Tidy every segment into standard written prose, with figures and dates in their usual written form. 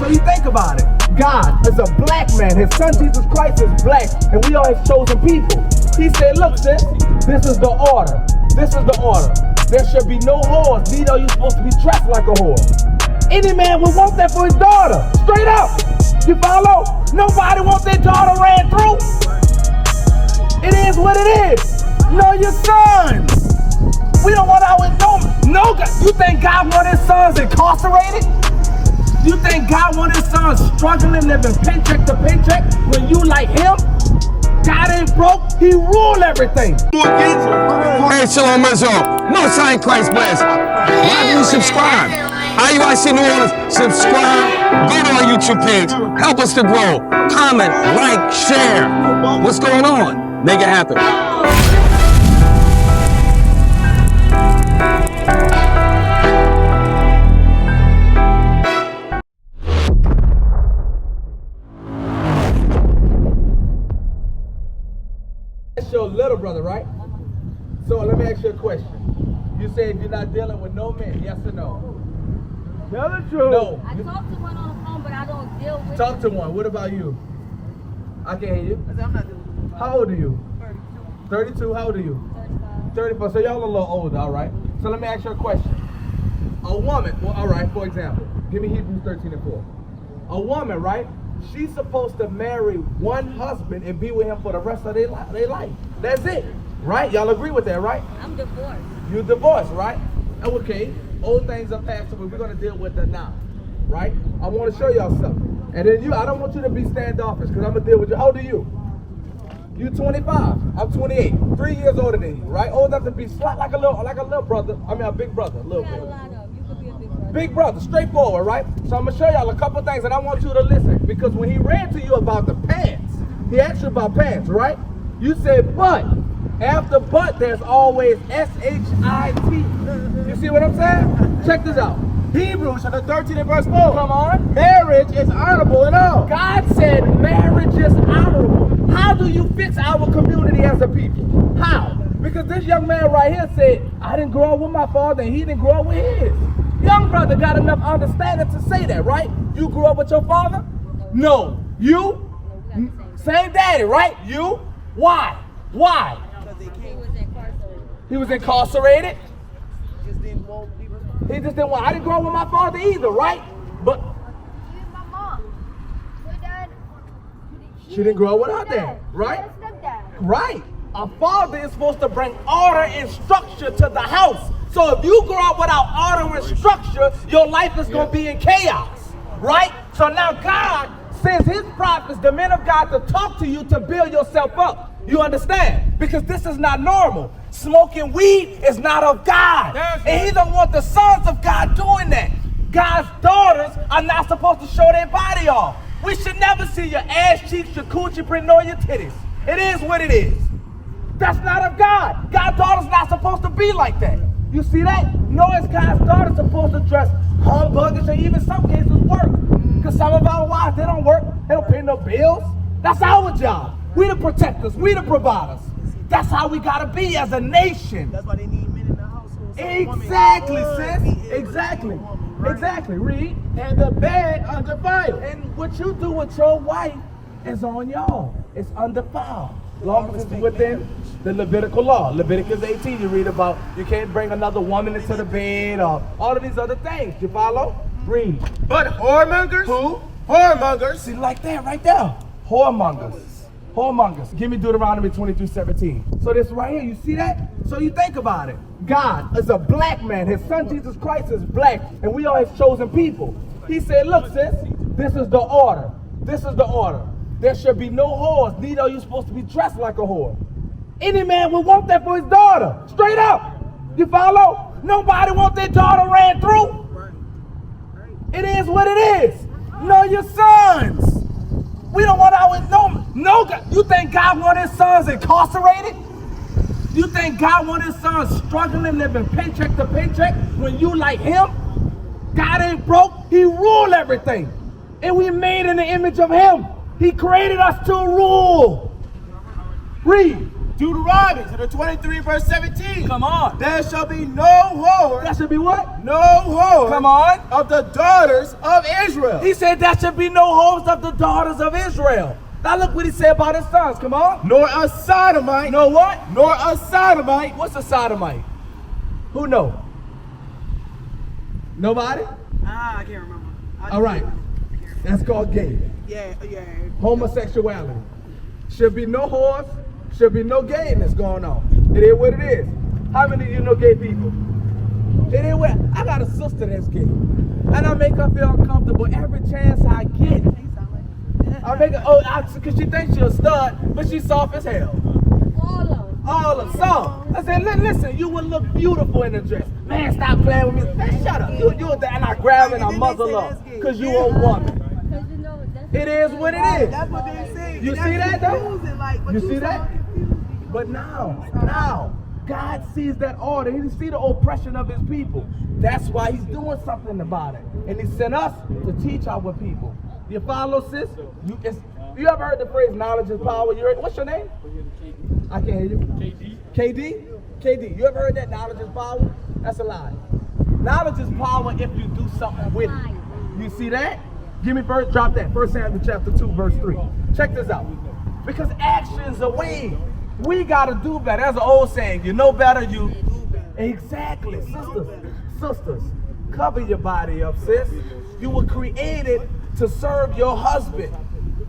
So you think about it. God is a black man. His son Jesus Christ is black, and we are his chosen people. He said, look, sis, this is the order. This is the order. There should be no whores, neither are you supposed to be dressed like a whore. Any man would want that for his daughter. Straight up. You follow? Nobody wants their daughter ran through. It is what it is. Know your sons. We don't want our no. You think God wants his sons incarcerated? You think God wants his sons struggling, living paycheck to paycheck when you like him? God ain't broke, he rule everything. Hey, Shalom Israel. No sign Christ bless. Why do you subscribe? IUIC New Orleans, subscribe. Go to our YouTube page. Help us to grow. Comment, like, share. What's going on? Make it happen. That's your little brother, right? So let me ask you a question. You said you're not dealing with no men, yes or no? Tell the truth. No. I talk to one on the phone, but I don't deal with Talk to one. What about you? I can't hear you. I'm not doing it. How old are you? 32, 32. How old are you? 35. 34. So y'all a little older, all right? So let me ask you a question. A woman, well, all right, for example, give me Hebrews 13 and 4. A woman, right? She's supposed to marry one husband and be with him for the rest of their life. That's it, right? Y'all agree with that, right? I'm divorced. You're divorced, right? Okay, old things are past, so we're going to deal with them now, right? I want to show y'all something. And then I don't want you to be standoffish, because I'm going to deal with you. How old are you? You 25. I'm 28. 3 years older than you, right? Old enough to be like a little brother. I mean, a big brother, a little You got bit. a lot of. You could be a big brother. Big brother, straightforward, right? So I'm going to show y'all a couple things, and I want you to listen. Because when he read to you about the pants, he asked you about pants, right? You said, but. After but, there's always S-H-I-T. You see what I'm saying? Check this out. Hebrews chapter 13 and verse 4. Come on. Marriage is honorable and all. God said marriage is honorable. How do you fix our community as a people? How? Because this young man right here said, I didn't grow up with my father and he didn't grow up with his. Young brother got enough understanding to say that, right? You grew up with your father? No. You? Same daddy, right? You? Why? Why? He was incarcerated. He was incarcerated? Just didn't want people. He just didn't want. I didn't grow up with my father either, right? But Even my mom. My dad. she didn't grow up with her dad, right? Right. A father is supposed to bring order and structure to the house. So if you grow up without order and structure, your life is going to be in chaos, right? So now God sends his prophets, the men of God, to talk to you to build yourself up. You understand? Because this is not normal. Smoking weed is not of God. And he don't want the sons of God doing that. God's daughters are not supposed to show their body off. We should never see your ass cheeks, your coochie print, nor your titties. It is what it is. That's not of God. God's daughters not supposed to be like that. You see that? Nor is God's daughters supposed to dress humbuggers and even some cases work. Because some of our wives, they don't work. They don't pay no bills. That's our job. We the protectors. We the providers. That's how we got to be as a nation. That's why they need men in the household. So Exactly, sis. Exactly. Exactly. Read. And the bed undefiled. And what you do with your wife is on y'all. It's undefiled. Long as it's within the Levitical law. Leviticus 18, you read about you can't bring another woman into the bed or all of these other things. You follow? Read. But whoremongers? Who? Whoremongers. See, like that right there. Whoremongers. Whoremongers. Give me Deuteronomy 23:17. So this right here, you see that? So you think about it. God is a black man. His son Jesus Christ is black, and we are his chosen people. He said, look, sis, this is the order. This is the order. There should be no whores, neither are you supposed to be dressed like a whore. Any man would want that for his daughter. Straight up. You follow? Nobody wants their daughter ran through. It is what it is. Know your sons. We don't want our no. You think God wants his sons incarcerated? You think God wants his sons struggling, living paycheck to paycheck when you like him? God ain't broke. He rule everything. And we made in the image of him. He created us to rule. Read. Deuteronomy chapter 23 verse 17. Come on. There shall be no whore. That should be what? No whore. Come on. Of the daughters of Israel. He said that should be no host of the daughters of Israel. Now look what he said about his sons. Come on. Nor a sodomite. No what? Nor a sodomite. What's a sodomite? Who know? Nobody? I can't remember. All right. That's called gay. Yeah. Homosexuality. Should be no whores. Should be no gayness going on. It is what it is. How many of you know gay people? It is what I got a sister that's gay. And I make her feel uncomfortable every chance I get. I make her, because she thinks she's a stud, but she's soft as hell. All of them. So, I said, listen, you would look beautiful in a dress. Man, stop playing with me. Man, shut up. You and I grab and I muzzle up. Because you a woman. It is what it is. That's what they say. You see that though? You see that? But now, God sees that order. He see the oppression of his people. That's why he's doing something about it. And he sent us to teach our people. You follow, sis? You ever heard the phrase knowledge is power? What's your name? I can't hear you. KD? KD. You ever heard that knowledge is power? That's a lie. Knowledge is power if you do something with it. You see that? Give me first, drop that. 1 Samuel chapter 2, verse 3. Check this out. Because action's a way. We got to do better. That's an old saying. You know better, you do better. Exactly. Sisters, cover your body up, sis. You were created to serve your husband.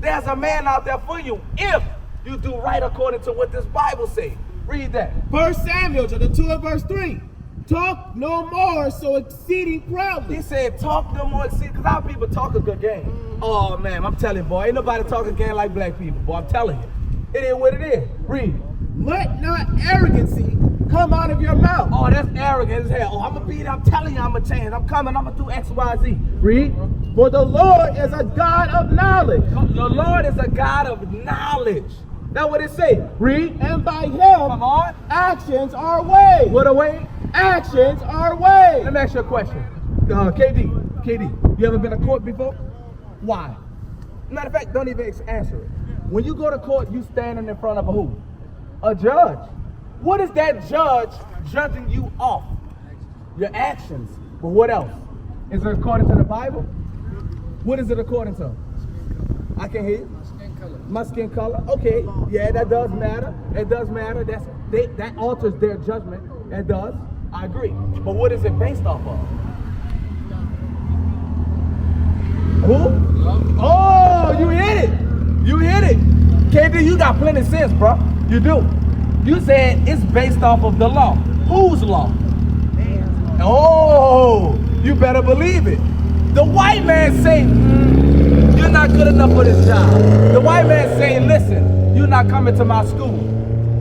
There's a man out there for you if you do right according to what this Bible says. Read that. 1 Samuel chapter 2 and verse 3. Talk no more so exceeding proudly. He said, talk no more exceeding, because our people talk a good game. Oh man, I'm telling you, boy, ain't nobody talking game like black people, boy, I'm telling you. It is what it is. Read. Let not arrogancy come out of your mouth. Oh, that's arrogant as hell. Oh, I'm going to beat it. I'm telling you I'm going to change. I'm coming. I'm going to do X, Y, Z. Read. For the Lord is a God of knowledge. The Lord is a God of knowledge. That's what it say. Read. And by him, come on, actions are weighed. What a way? Actions are weighed. Let me ask you a question. KD, you ever been to court before? Why? Matter of fact, don't even answer it. When you go to court, you standing in front of a who? A judge. What is that judge judging you off? Your actions. But what else? Is it according to the Bible? What is it according to? I can't hear you. My skin color. Okay, yeah, that does matter. It does matter. That alters their judgment. It does. I agree. But what is it based off of? Who? Oh, you hit it. You hit it. KD, you got plenty of sense, bro. You do. You said it's based off of the law. Whose law? Oh, you better believe it. The white man say, you're not good enough for this job. The white man saying, listen, you're not coming to my school.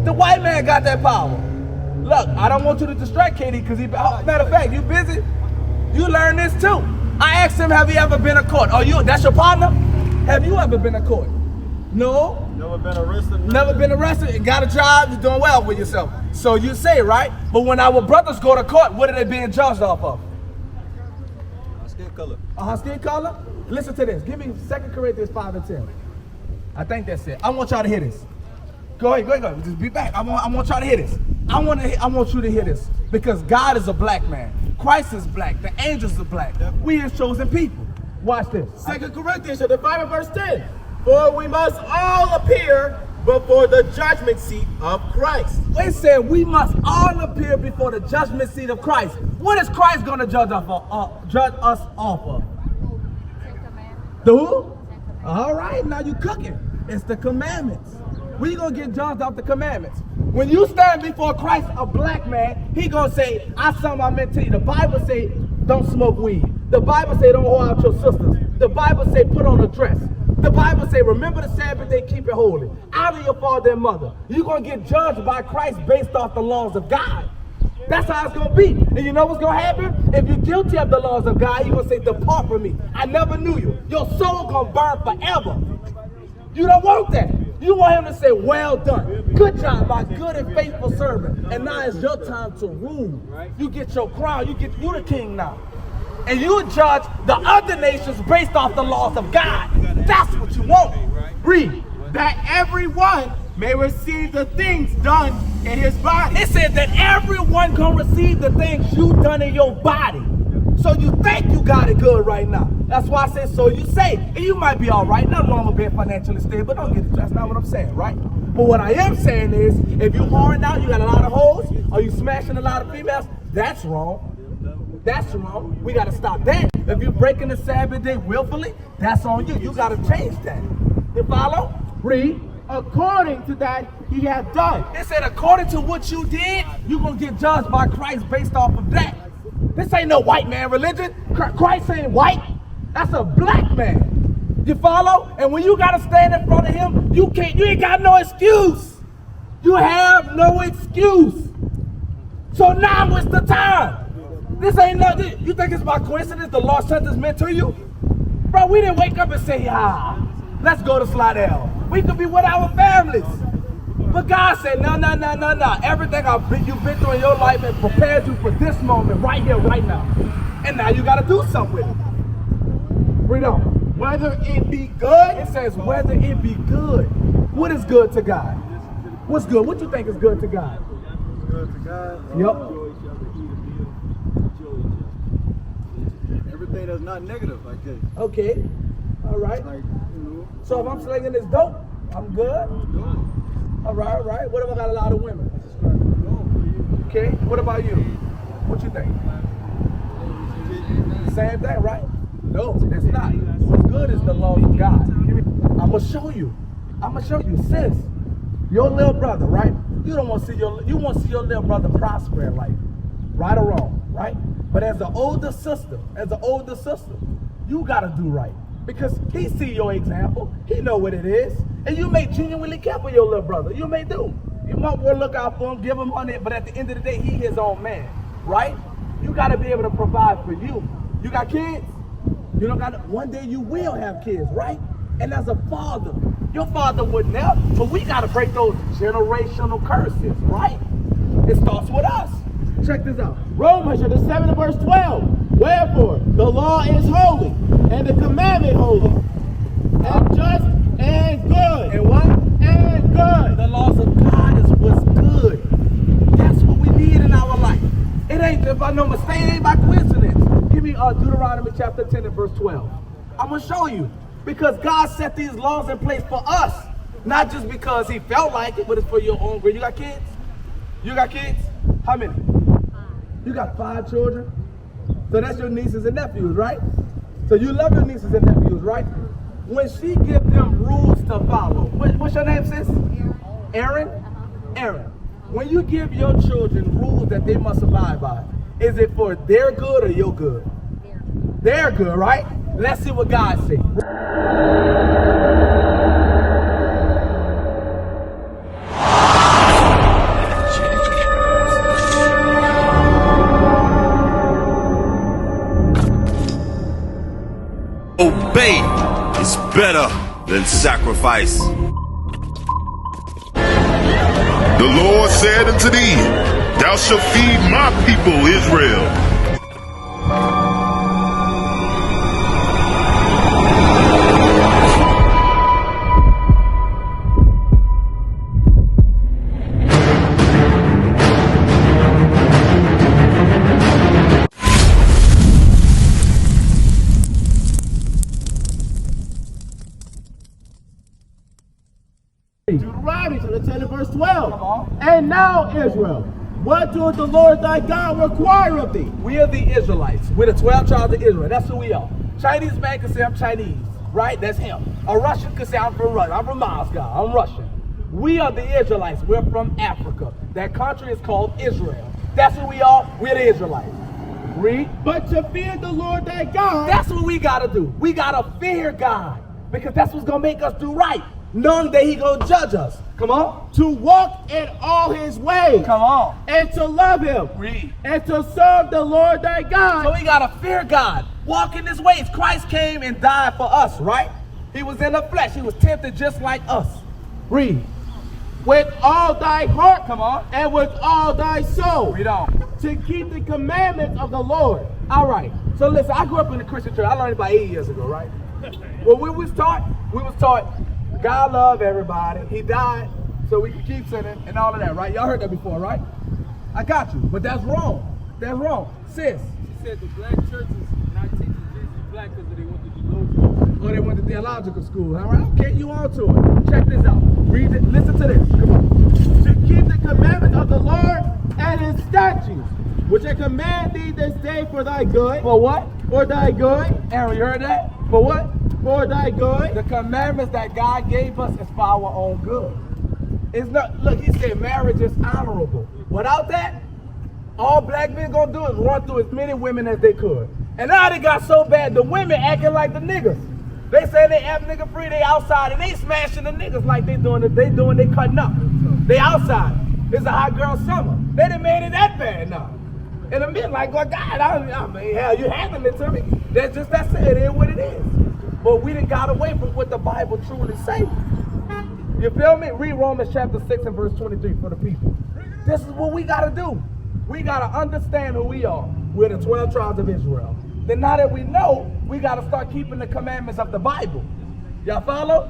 The white man got that power. Look, I don't want you to distract KD because matter of fact, you busy? You learn this too. I asked him, have you ever been to court? Oh, that's your partner? Have you ever been to court? No? Never been arrested. Never been arrested, got a job, you're doing well with yourself. So you say, right? But when our brothers go to court, what are they being judged off of? Skin color. Skin color? Listen to this. Give me 2 Corinthians 5 and 10. I think that's it. I want y'all to hear this. Go ahead. Just be back. I want y'all to hear this. I want you to hear this. Because God is a black man. Christ is black. The angels are black. We his chosen people. Watch this. 2 Corinthians chapter 5 and verse 10. For we must all appear before the judgment seat of Christ. They said we must all appear before the judgment seat of Christ. What is Christ going to judge us off of? The who? All right, now you cooking. It's the commandments. We gonna get judged off the commandments. When you stand before Christ, a black man, he gonna say, I something I meant to you. The Bible say, don't smoke weed. The Bible say, don't whore out your sisters. The Bible say, put on a dress. The Bible say, remember the Sabbath day, keep it holy. Honor your father and mother. You're gonna get judged by Christ based off the laws of God. That's how it's gonna be. And you know what's gonna happen? If you're guilty of the laws of God, he's gonna say, depart from me. I never knew you. Your soul gonna burn forever. You don't want that. You want him to say, well done. Good job, my good and faithful servant. And now it's your time to rule. You get your crown. You the king now. And you judge the other nations based off the laws of God. That's what you want. Read. That everyone may receive the things done in his body. It said that everyone gonna receive the things you done in your body. So you think you got it good right now. That's why I said so you say. And you might be all right. Nothing wrong with being financially stable, but don't get it. That's not what I'm saying, right? But what I am saying is, if you whoring out, you got a lot of hoes, or you smashing a lot of females, that's wrong. That's wrong. We got to stop that. If you're breaking the Sabbath day willfully, that's on you. You got to change that. You follow? Read. According to that he hath done. It said, according to what you did, you're going to get judged by Christ based off of that. This ain't no white man religion. Christ ain't white. That's a black man. You follow? And when you got to stand in front of him, you ain't got no excuse. You have no excuse. So now is the time. This ain't nothing. You think it's by coincidence the Lord sent this meant to you? Bro, we didn't wake up and say, let's go to Slidell. We could be with our families. But God said, no. Everything you've been through in your life has prepared you for this moment right here, right now. And now you got to do something with it. Read on. Whether it be good. It says, whether it be good. What is good to God? What's good? What you think is good to God? Good to God. Yep. Everything that's not negative, like that. Okay. All right. Like, So if I'm slinging this dope, I'm good. All right. What if I got a lot of women? Okay. What about you? What you think? Same thing, right? No, it's not. What's good is the law of God. I'm gonna show you. Sis, your little brother, right? You want to see your little brother prosper in life, right or wrong, right? But as an older sister, you gotta do right. Because he see your example, he know what it is, and you may genuinely care for your little brother. You may do. You might want to look out for him, give him money, but at the end of the day, he his own man, right? You got to be able to provide for you. You got kids? You don't got. One day you will have kids, right? And as a father, your father would never. But we got to break those generational curses, right? It starts with us. Check this out. Romans chapter 7 verse 12. Wherefore the law is holy, and the commandment holy, and just and good. And what? And good. The laws of God is what's good. That's what we need in our life. It ain't by no mistake, it ain't by coincidence. Give me Deuteronomy chapter 10 and verse 12. I'm going to show you. Because God set these laws in place for us. Not just because he felt like it, but it's for your own good. You got kids? You got kids? How many? You got 5 children? So that's your nieces and nephews, right? So you love your nieces and nephews, right? When she gives them rules to follow, what's your name, sis? Aaron? Aaron. When you give your children rules that they must abide by, is it for their good or your good? Their good, right? Let's see what God says. Obey is better than sacrifice. The Lord said unto thee, Thou shalt feed my people Israel. Deuteronomy chapter 10 and verse 12. And now, Israel, what doeth the Lord thy God require of thee? We are the Israelites. We're the 12 tribes of Israel. That's who we are. Chinese man can say I'm Chinese, right? That's him. A Russian can say I'm from Russia. I'm from Moscow. I'm Russian. We are the Israelites. We're from Africa. That country is called Israel. That's who we are. We're the Israelites. Read. But to fear the Lord thy God. That's what we got to do. We got to fear God. Because that's what's going to make us do right. Knowing that he going to judge us. Come on. To walk in all his ways. Come on. And to love him. Read. And to serve the Lord thy God. So we got to fear God. Walk in his ways. Christ came and died for us, right? He was in the flesh. He was tempted just like us. Read. With all thy heart. Come on. And with all thy soul. Read on. To keep the commandments of the Lord. All right. So listen, I grew up in the Christian church. I learned about 8 years ago, right? Well, we was taught God loved everybody. He died so we can keep sinning and all of that, right? Y'all heard that before, right? I got you, but that's wrong. That's wrong. Sis. She said the black churches not teaching Jesus black because they want to do low. Or they went to theological school. All right, okay, you on to it. Check this out. Read it. Listen to this. Come on. To keep the commandments of the Lord and his statutes, which I command thee this day for thy good. For what? For thy good. Aaron, you heard that? For what? For thy good. The commandments that God gave us is for our own good. It's not, look, he said marriage is honorable. Without that, all black men gonna do is run through as many women as they could. And now they got so bad, the women acting like the niggas. They say they have nigga free, they outside, and they smashing the niggas like they cutting up. They outside. It's a hot girl summer. They done made it that bad now. And the men like, well, God, I mean, hell, you handling it to me. That's it, it is what it is. But we done got away from what the Bible truly says. You feel me? Read Romans chapter 6 and verse 23 for the people. This is what we gotta do. We gotta understand who we are. We're the 12 tribes of Israel. Then now that we know, we gotta start keeping the commandments of the Bible. Y'all follow?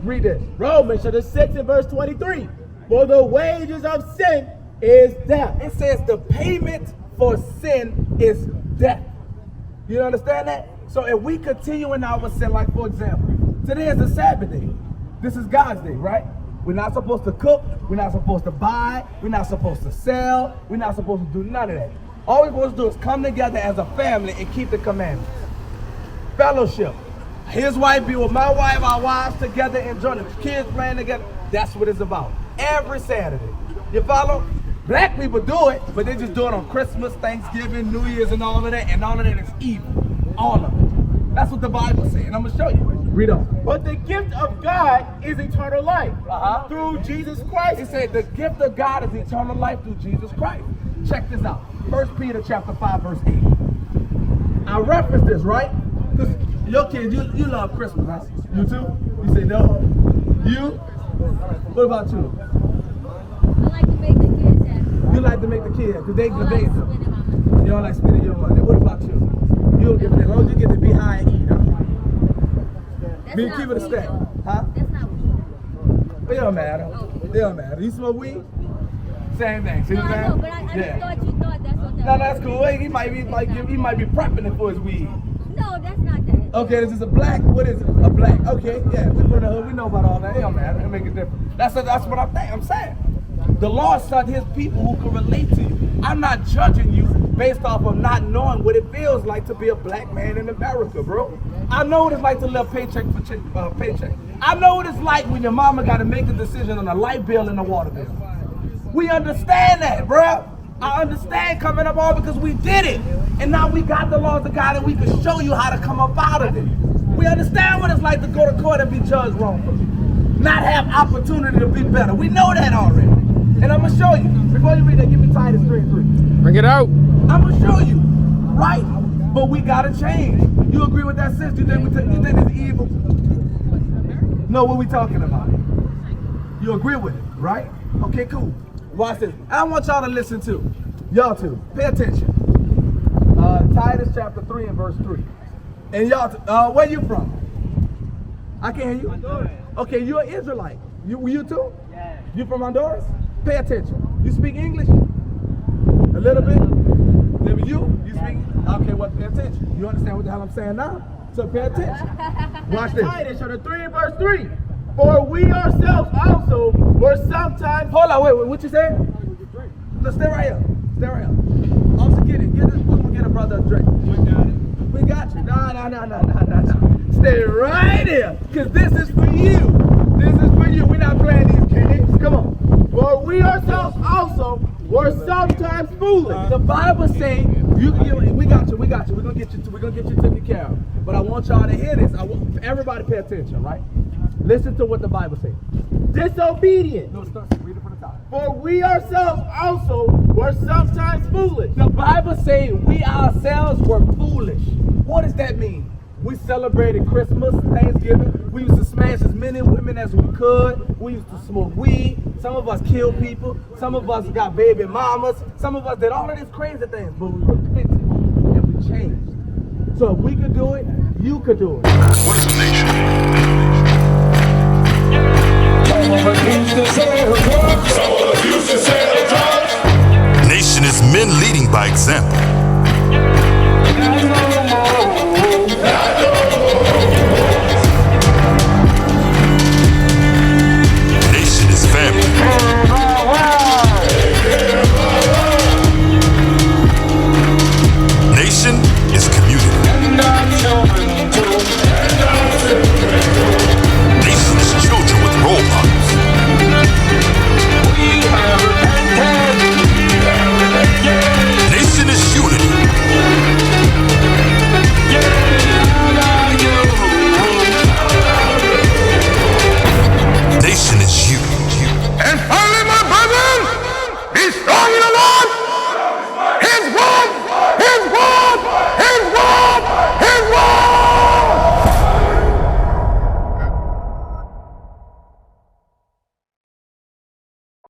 Read this. Romans chapter 6 and verse 23. For the wages of sin is death. It says the payment for sin is death. You understand that? So if we continue in our sin, like for example, today is the Sabbath day. This is God's day, right? We're not supposed to cook. We're not supposed to buy. We're not supposed to sell. We're not supposed to do none of that. All we're supposed to do is come together as a family and keep the commandments. Fellowship. His wife be with my wife, our wives together, enjoying the kids playing together. That's what it's about. Every Saturday. You follow? Black people do it, but they just do it on Christmas, Thanksgiving, New Year's, and all of that is evil. All of it. That's what the Bible says, and I'm going to show you. Read on. But the gift of God is eternal life through Jesus Christ. It said the gift of God is eternal life through Jesus Christ. Check this out. 1 Peter chapter 5, verse 8. I reference this, right? Because your kids, you love Christmas, right? You too? You say no? You? What about you? I like to make the kids happy. You like to make the kids, because they I like debate them. spending my money. You don't like spending your money. What about you? You don't give it as long as you get to be high and eat, huh? That's Me not keep it a weed, stack. though. Huh? That's not weed. It don't matter. It don't matter. You smoke weed? Same thing. See No, what I I'm know, saying? but I just thought you thought that's what that No, was. that's cool. He might be prepping it for his weed. No, that's not that. Okay, this is a black. What is it? A black. Okay, yeah. We from the hood. We know about all that. It don't matter. It make a difference. That's what I'm saying. The Lord sent his people who can relate to you. I'm not judging you based off of not knowing what it feels like to be a black man in America, bro. I know what it's like to live paycheck for paycheck. I know what it's like when your mama got to make a decision on a light bill and a water bill. We understand that, bro. I understand coming up all because we did it. And now we got the laws of God and we can show you how to come up out of it. We understand what it's like to go to court and be judged wrongfully. Not have opportunity to be better. We know that already. And I'm going to show you. Before you read that, give me Titus 3:3. Bring it out. I'm going to show you. Right? But we got to change. You agree with that, sis? You think it's evil? No, what we talking about? You agree with it, right? Okay, cool. Watch this. I want y'all to listen to. Y'all too. Pay attention. Titus chapter 3 and verse 3. And y'all, where you from? I can't hear you. Honduras. Okay, you're an Israelite. You too? Yeah. You from Honduras? Pay attention. You speak English? A little bit? Maybe you speak? Okay, well, pay attention. You understand what the hell I'm saying now? So pay attention. Watch this. Titus chapter 3 and verse 3. For we ourselves also were sometimes. Hold on, wait, what you say? Let's stay right here. Stay right here. Officer, get this book and get a brother a drink. We got you. No. Stay right here. Because this is for you. This is for you. We're not playing these games. Come on. For we ourselves also were sometimes foolish. The Bible say we got you. We're gonna get you taken care of. But I want y'all to hear this. I want everybody pay attention, right? Listen to what the Bible says. Disobedient. No, read it from the top. For we ourselves also were sometimes foolish. The Bible says we ourselves were foolish. What does that mean? We celebrated Christmas, Thanksgiving. We used to smash as many women as we could. We used to smoke weed. Some of us killed people. Some of us got baby mamas. Some of us did all of these crazy things. But we repented and we changed. So if we could do it, you could do it. What is a nation?